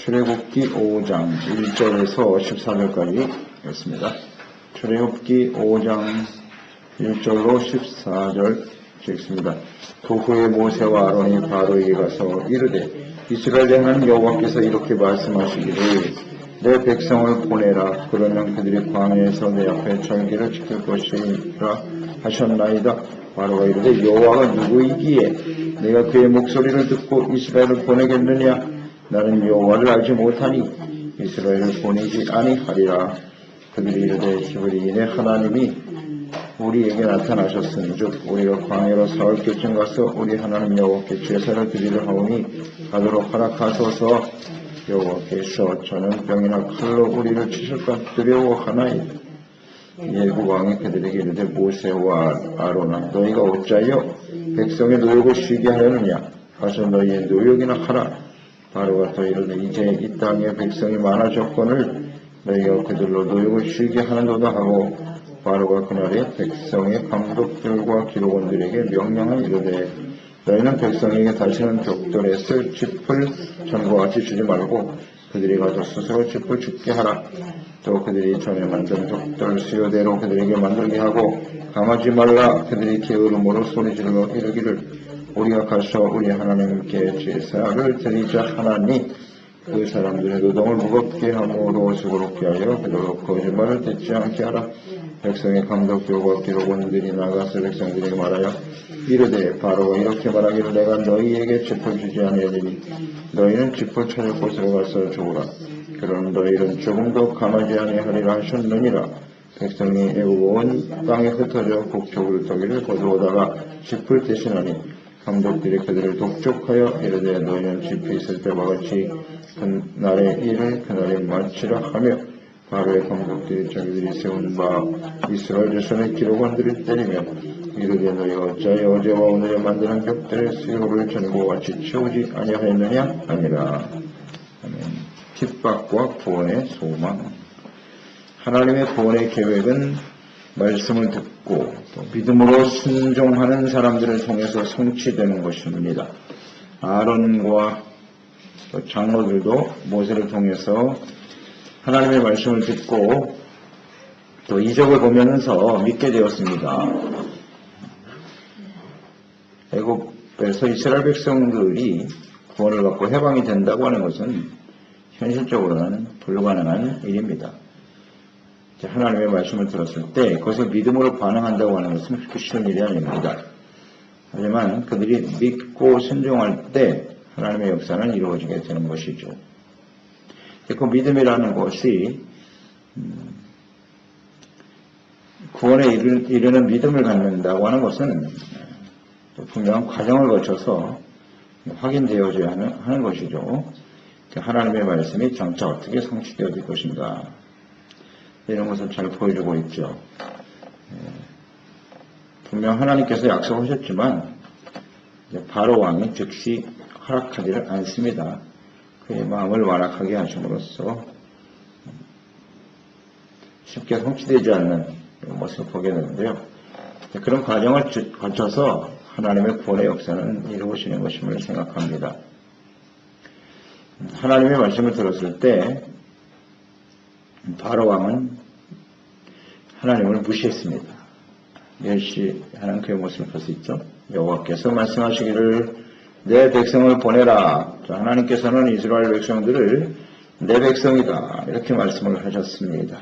출애굽기 5장 1절에서 14절까지 있습니다. 출애굽기 5장 1절로 14절 읽습니다. 그 후에 모세와 아론이 바로에게 가서 이르되 이스라엘의 하나님 여호와께서 이렇게 말씀하시기를 내 백성을 보내라. 그러면 그들이 광야에서 내 앞에 절기를 지킬 것이라 하셨나이다. 바로가 이르되 여호와가 누구이기에 내가 그의 목소리를 듣고 이스라엘을 보내겠느냐. 나는 여호와를 알지 못하니 이스라엘을 보내지 아니하리라. 그들이 이르되 히브리인의 하나님이 우리에게 나타나셨은즉 우리가 광야로 사흘 쯤 가서 우리 하나님 여호와께 제사를 드리려 하오니 가도록 허락하소서. 여호와께서 저는 병이나 칼로 우리를 치실까 두려워하나이다. 예굽 왕이 그들에게 이르되 모세와 아론아 너희가 어찌하여 백성의 노역을 쉬게 하려느냐. 가서 너희의 노역이나 하라. 바로가 또 이르되 이제 이 땅에 백성이 많아졌거늘 너희가 그들로 노역을 쉬게 하는도다 하고 바로가 그날에 백성의 감독들과 기록원들에게 명령한 이르되 너희는 백성에게 다시는 벽돌에 쓸 짚을 전과 같이 주지 말고 그들이 가서 스스로 짚을 줍게 하라. 또 그들이 전에 만든 벽돌 수요대로 그들에게 만들게 하고 감하지 말라. 그들이 게으름으로 소리지르며 이르기를 우리가 가서 우리 하나님께 제사를 드리자 하나니 그 사람들의 노동을 무겁게 함으로 수고롭게 하여 그도록 거짓말을 듣지 않게 하라. 백성의 감독들과 기록원들이 나가서 백성들에게 말하여 이르되 바로가 이렇게 말하기를 내가 너희에게 짚을 주지 아니하리니 너희는 짚을 찾을 곳으로 가서 죽으라. 그러나 너희는 조금도 감하지 아니하리라 하셨느니라. 백성이 애굽 온 땅에 흩어져 북쪽으로 떠기를 거두어다가 짚을 대신하니 감독들이 그들을 독촉하여 이르되 너희는 짚이 있을 때와 같이 그날의 일을 그날에 마치라 하며 바로의 감독들이 자기들이 세운 바 이스라엘 자손의 기록원들을 때리며 이르되 너희가 어찌하여 어제와 오늘에 만드는 벽들의 수요를 전과 같이 채우지 아니하였느냐 아니라. 아멘. 핍박과 구원의 소망. 하나님의 구원의 계획은 말씀을 듣고 또 믿음으로 순종하는 사람들을 통해서 성취되는 것입니다. 아론과 또 장로들도 모세를 통해서 하나님의 말씀을 듣고 또 이적을 보면서 믿게 되었습니다. 애굽에서 이스라엘 백성들이 구원을 받고 해방이 된다고 하는 것은 현실적으로는 불가능한 일입니다. 하나님의 말씀을 들었을 때 그것을 믿음으로 반응한다고 하는 것은 그렇게 쉬운 일이 아닙니다. 하지만 그들이 믿고 순종할 때 하나님의 역사는 이루어지게 되는 것이죠. 그 믿음이라는 것이 구원에 이르는 믿음을 갖는다고 하는 것은 분명한 과정을 거쳐서 확인되어져야 하는 것이죠. 하나님의 말씀이 장차 어떻게 성취되어질 것인가 이런 것을 잘 보여주고 있죠. 분명 하나님께서 약속하셨지만 바로 왕이 즉시 허락하지를 않습니다. 그의 마음을 완악하게 하심으로써 쉽게 성취되지 않는 모습을 보게 되는데요. 그런 과정을 거쳐서 하나님의 구원의 역사는 이루어지는 것임을 생각합니다. 하나님의 말씀을 들었을 때 바로 왕은 하나님을 무시했습니다. 멸시하는 그의 모습을 볼 수 있죠. 여호와께서 말씀하시기를 내 백성을 보내라. 하나님께서는 이스라엘 백성들을 내 백성이다 이렇게 말씀을 하셨습니다.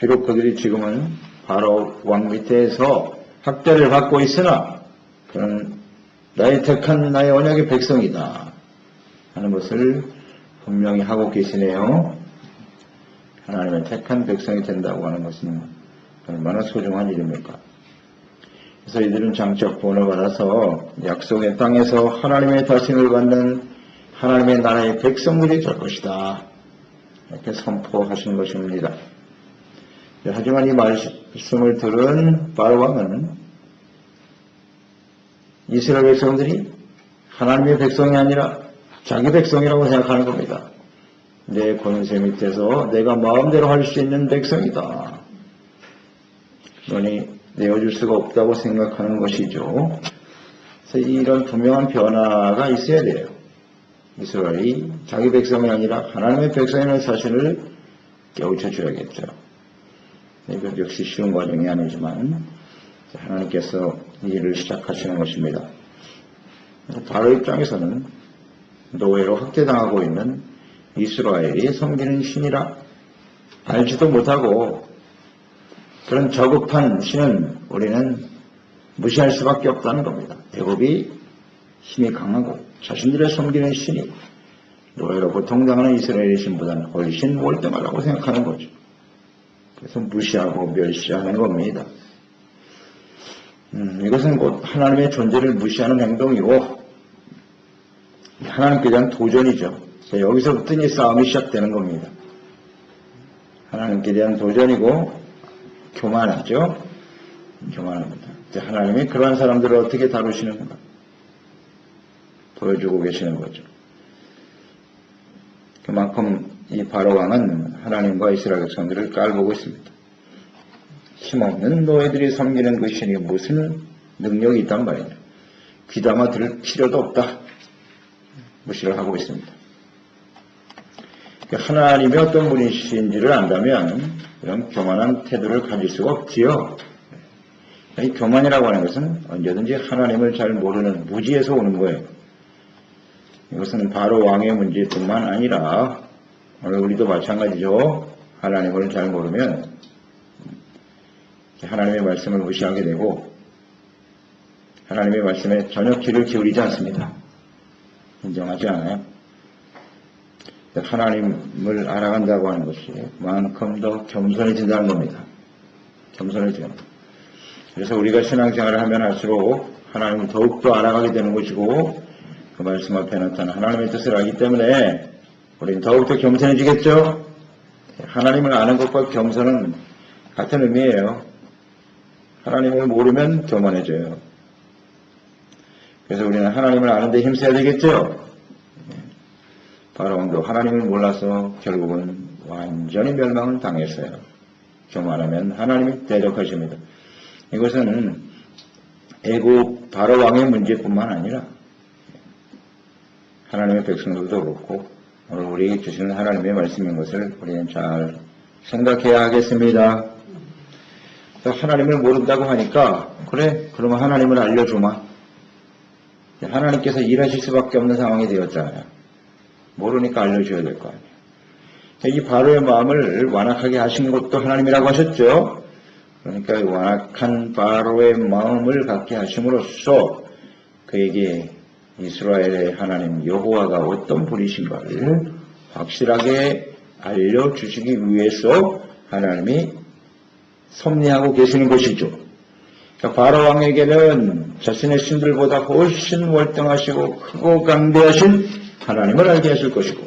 비록 그들이 지금은 바로 왕 밑에서 학대를 받고 있으나 그는 나의 택한 나의 언약의 백성이다 하는 것을 분명히 하고 계시네요. 하나님의 택한 백성이 된다고 하는 것은 얼마나 소중한 일입니까? 그래서 이들은 장차 구원을 받아서 약속의 땅에서 하나님의 다스림을 받는 하나님의 나라의 백성들이 될 것이다 이렇게 선포하신 것입니다. 하지만 이 말씀을 들은 바로 왕은 이스라엘 백성들이 하나님의 백성이 아니라 자기 백성이라고 생각하는 겁니다. 내 권세 밑에서 내가 마음대로 할 수 있는 백성이다. 너니 내어줄 수가 없다고 생각하는 것이죠. 그래서 이런 분명한 변화가 있어야 돼요. 이스라엘이 자기 백성이 아니라 하나님의 백성이라는 사실을 깨우쳐 줘야겠죠. 이것 역시 쉬운 과정이 아니지만 하나님께서 이 일을 시작하시는 것입니다. 바로 입장에서는 노예로 학대당하고 있는 이스라엘이 섬기는 신이라 알지도 못하고 그런 저급한 신은 우리는 무시할 수밖에 없다는 겁니다. 애굽이 힘이 강하고 자신들의 섬기는 신이 노예로 고통당하는 이스라엘의 신보다는 훨씬 월등하다고 생각하는 거죠. 그래서 무시하고 멸시하는 겁니다. 이것은 곧 하나님의 존재를 무시하는 행동이고 하나님께 대한 도전이죠. 여기서부터 이 싸움이 시작되는 겁니다. 하나님께 대한 도전이고 교만하죠. 교만합니다. 하나님이 그러한 사람들을 어떻게 다루시는가 보여주고 계시는 거죠. 그만큼 이 바로 왕은 하나님과 이스라엘 백성들을 깔보고 있습니다. 힘없는 노예들이 섬기는 그 신이 무슨 능력이 있단 말이냐. 귀담아 들을 필요도 없다. 무시를 하고 있습니다. 하나님이 어떤 분이신지를 안다면 이런 교만한 태도를 가질 수가 없지요. 이 교만이라고 하는 것은 언제든지 하나님을 잘 모르는 무지에서 오는 거예요. 이것은 바로 왕의 문제뿐만 아니라 오늘 우리도 마찬가지죠. 하나님을 잘 모르면 하나님의 말씀을 무시하게 되고 하나님의 말씀에 전혀 귀를 기울이지 않습니다. 인정하지 않아요. 하나님을 알아간다고 하는 것이 만큼 더 겸손해진다는 겁니다. 겸손해져요. 그래서 우리가 신앙생활을 하면 할수록 하나님을 더욱더 알아가게 되는 것이고 그 말씀 앞에 나타난 하나님의 뜻을 알기 때문에 우리는 더욱더 겸손해지겠죠. 하나님을 아는 것과 겸손은 같은 의미예요. 하나님을 모르면 교만해져요. 그래서 우리는 하나님을 아는데 힘써야 되겠죠. 바로 왕도 하나님을 몰라서 결국은 완전히 멸망을 당했어요. 교만하면 하나님이 대적하십니다. 이것은 애굽 바로 왕의 문제뿐만 아니라 하나님의 백성들도 그렇고 오늘 우리에게 주시는 하나님의 말씀인 것을 우리는 잘 생각해야 하겠습니다. 하나님을 모른다고 하니까 그래 그러면 하나님을 알려주마. 하나님께서 일하실 수밖에 없는 상황이 되었잖아요. 모르니까 알려줘야 될 거 아니에요. 이 바로의 마음을 완악하게 하신 것도 하나님이라고 하셨죠. 그러니까 완악한 바로의 마음을 갖게 하심으로써 그에게 이스라엘의 하나님 여호와가 어떤 분이신가를 확실하게 알려주시기 위해서 하나님이 섭리하고 계시는 것이죠. 그러니까 바로 왕에게는 자신의 신들보다 훨씬 월등하시고 크고 강대하신 하나님을 알게 하실 것이고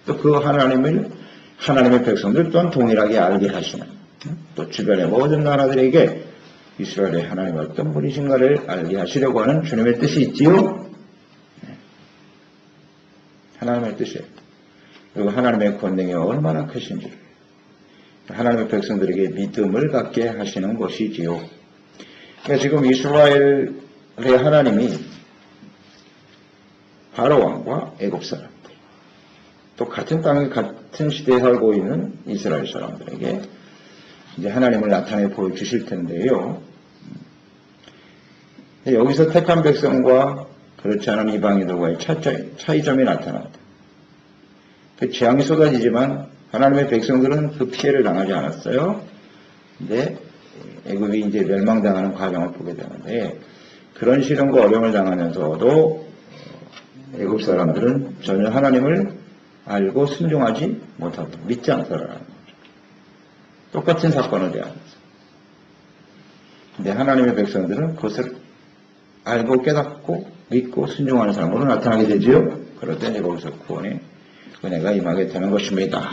또 그 하나님의 백성들 또한 동일하게 알게 하시는 또 주변의 모든 나라들에게 이스라엘의 하나님 어떤 분이신가를 알게 하시려고 하는 주님의 뜻이 있지요. 하나님의 뜻이에요. 그리고 하나님의 권능이 얼마나 크신지 하나님의 백성들에게 믿음을 갖게 하시는 것이지요. 그러니까 지금 이스라엘의 하나님이 바로 왕과 애굽 사람들 또 같은 땅에 같은 시대에 살고 있는 이스라엘 사람들에게 이제 하나님을 나타내 보여주실 텐데요. 여기서 택한 백성과 그렇지 않은 이방인들과의 차이점이 나타납니다. 그 재앙이 쏟아지지만 하나님의 백성들은 그 피해를 당하지 않았어요. 근데 애굽이 이제 멸망당하는 과정을 보게 되는데 그런 시련과 어려움을 당하면서도 애굽 사람들은 전혀 하나님을 알고 순종하지 못하고 믿지 않더라는 거죠. 똑같은 사건을 대하면서. 근데 하나님의 백성들은 그것을 알고 깨닫고 믿고 순종하는 사람으로 나타나게 되지요. 그럴 때 이제 거기서 구원의 은혜가 임하게 되는 것입니다.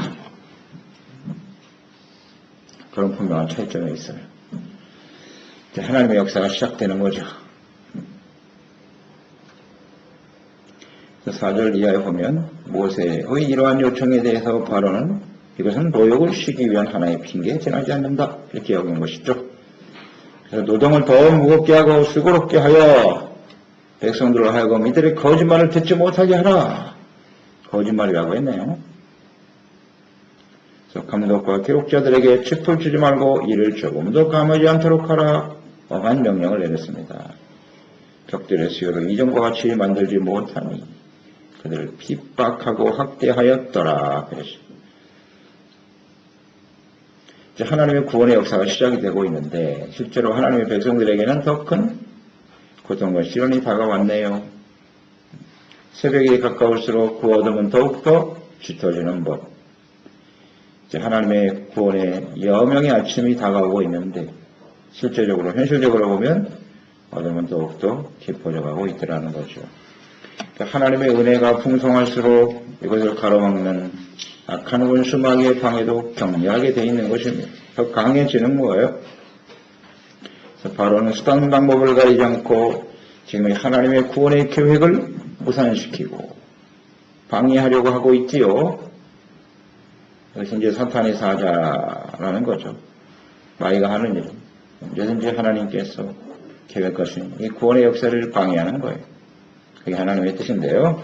그런 분명한 차이점이 있어요. 이제 하나님의 역사가 시작되는 거죠. 4절 이하에 보면 모세의 이러한 요청에 대해서 바로는 이것은 노역을 쉬기 위한 하나의 핑계에 지나지 않는다 이렇게 여긴 것이죠. 그래서 노동을 더 무겁게 하고 수고롭게 하여 백성들을 하여금 이들의 거짓말을 듣지 못하게 하라. 거짓말이라고 했네요. 그래서 감독과 기록자들에게 칩을 주지 말고 이를 조금도 감하지 않도록 하라 엄한 명령을 내렸습니다. 벽들의 수요를 이전과 같이 만들지 못하니 그들을 핍박하고 학대하였더라. 이제 하나님의 구원의 역사가 시작이 되고 있는데 실제로 하나님의 백성들에게는 더 큰 고통과 시련이 다가왔네요. 새벽이 가까울수록 그 어둠은 더욱더 짙어지는 법. 이제 하나님의 구원의 여명의 아침이 다가오고 있는데 실제적으로 현실적으로 보면 어둠은 더욱더 깊어져 가고 있더라는 거죠. 하나님의 은혜가 풍성할수록 이것을 가로막는 악한 원수마귀의 방해도 격렬하게 되어 있는 것입니다. 더 강해지는 거예요. 바로는 수단 방법을 가리지 않고 지금 하나님의 구원의 계획을 무산시키고 방해하려고 하고 있지요. 그것이 이제 사탄의 사자라는 거죠. 마귀가 하는 일은 언제든지 하나님께서 계획하신 이 구원의 역사를 방해하는 거예요. 그게 하나님의 뜻인데요.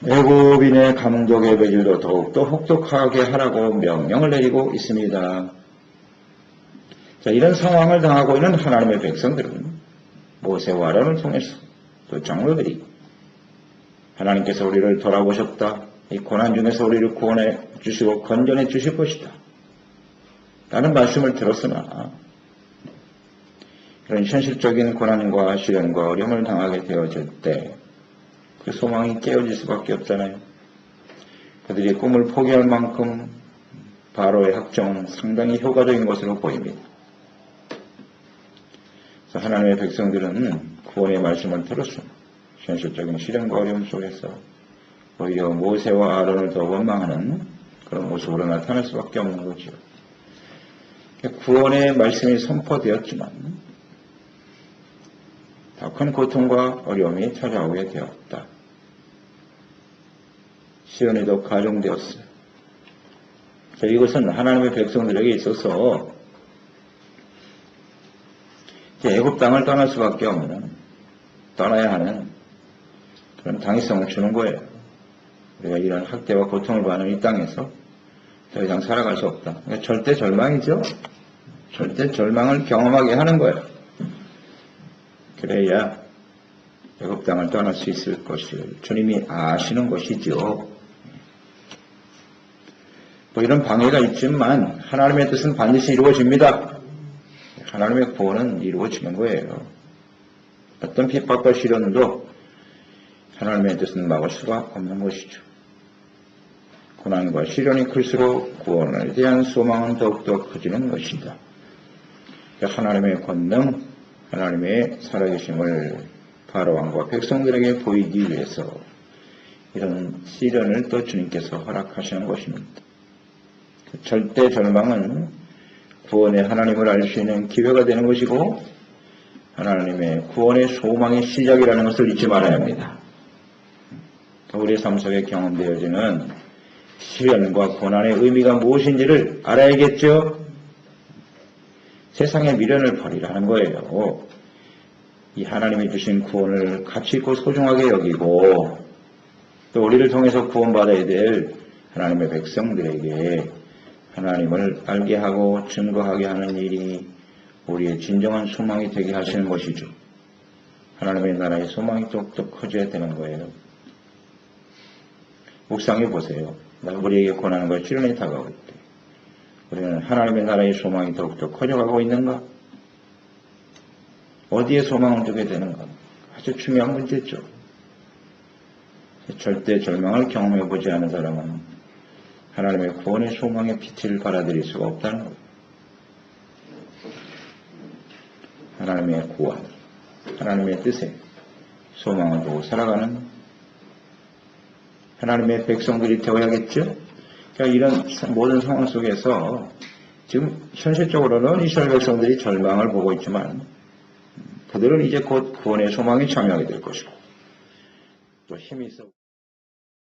애굽인의 감독의 배질도 더욱더 혹독하게 하라고 명령을 내리고 있습니다. 자, 이런 상황을 당하고 있는 하나님의 백성들은 모세와 아론을 통해서 또 장로들이 하나님께서 우리를 돌아보셨다. 이 고난 중에서 우리를 구원해 주시고 건전해 주실 것이다. 라는 말씀을 들었으나 이런 현실적인 고난과 시련과 어려움을 당하게 되어질 때 그 소망이 깨어질 수밖에 없잖아요. 그들이 꿈을 포기할 만큼 바로의 학정은 상당히 효과적인 것으로 보입니다. 그래서 하나님의 백성들은 구원의 말씀을 들었으나 현실적인 시련과 어려움 속에서 오히려 모세와 아론을 더 원망하는 그런 모습으로 나타날 수밖에 없는 거죠. 구원의 말씀이 선포되었지만 더 큰 고통과 어려움이 찾아오게 되었다. 시련이 더 가중되었어요. 이것은 하나님의 백성들에게 있어서 애굽 땅을 떠날 수밖에 없는, 떠나야 하는 그런 당위성을 주는 거예요. 우리가 이런 학대와 고통을 받는 이 땅에서 더 이상 살아갈 수 없다. 그러니까 절대 절망이죠. 절대 절망을 경험하게 하는 거예요. 그래야 애굽 땅을 떠날 수 있을 것을 주님이 아시는 것이죠. 뭐 이런 방해가 있지만 하나님의 뜻은 반드시 이루어집니다. 하나님의 구원은 이루어지는 거예요. 어떤 핍박과 시련도 하나님의 뜻은 막을 수가 없는 것이죠. 고난과 시련이 클수록 구원에 대한 소망은 더욱더 커지는 것이다. 하나님의 권능, 하나님의 살아계심을 바로왕과 백성들에게 보이기 위해서 이런 시련을 또 주님께서 허락하시는 것입니다. 절대 절망은 구원의 하나님을 알 수 있는 기회가 되는 것이고 하나님의 구원의 소망의 시작이라는 것을 잊지 말아야 합니다. 우리의 삶 속에 경험되어지는 시련과 고난의 의미가 무엇인지를 알아야겠죠. 세상의 미련을 버리라는 거예요. 이 하나님이 주신 구원을 가치 있고 소중하게 여기고 또 우리를 통해서 구원받아야 될 하나님의 백성들에게 하나님을 알게 하고 증거하게 하는 일이 우리의 진정한 소망이 되게 하시는 것이죠. 하나님의 나라의 소망이 더욱더 커져야 되는 거예요. 묵상해 보세요. 우리에게 고난과 시련이 다가올 때 우리는 하나님의 나라의 소망이 더욱더 커져가고 있는가? 어디에 소망을 두게 되는가? 아주 중요한 문제죠. 절대 절망을 경험해보지 않은 사람은 하나님의 구원의 소망의 빛을 받아들일 수가 없다는 거예요. 하나님의 구원, 하나님의 뜻에 소망을 두고 살아가는 하나님의 백성들이 되어야겠죠? 그러니까 이런 모든 상황 속에서 지금 현실적으로는 이스라엘 백성들이 절망을 보고 있지만 그들은 이제 곧 구원의 소망에 참여하게 될 것이고 또 힘이 있어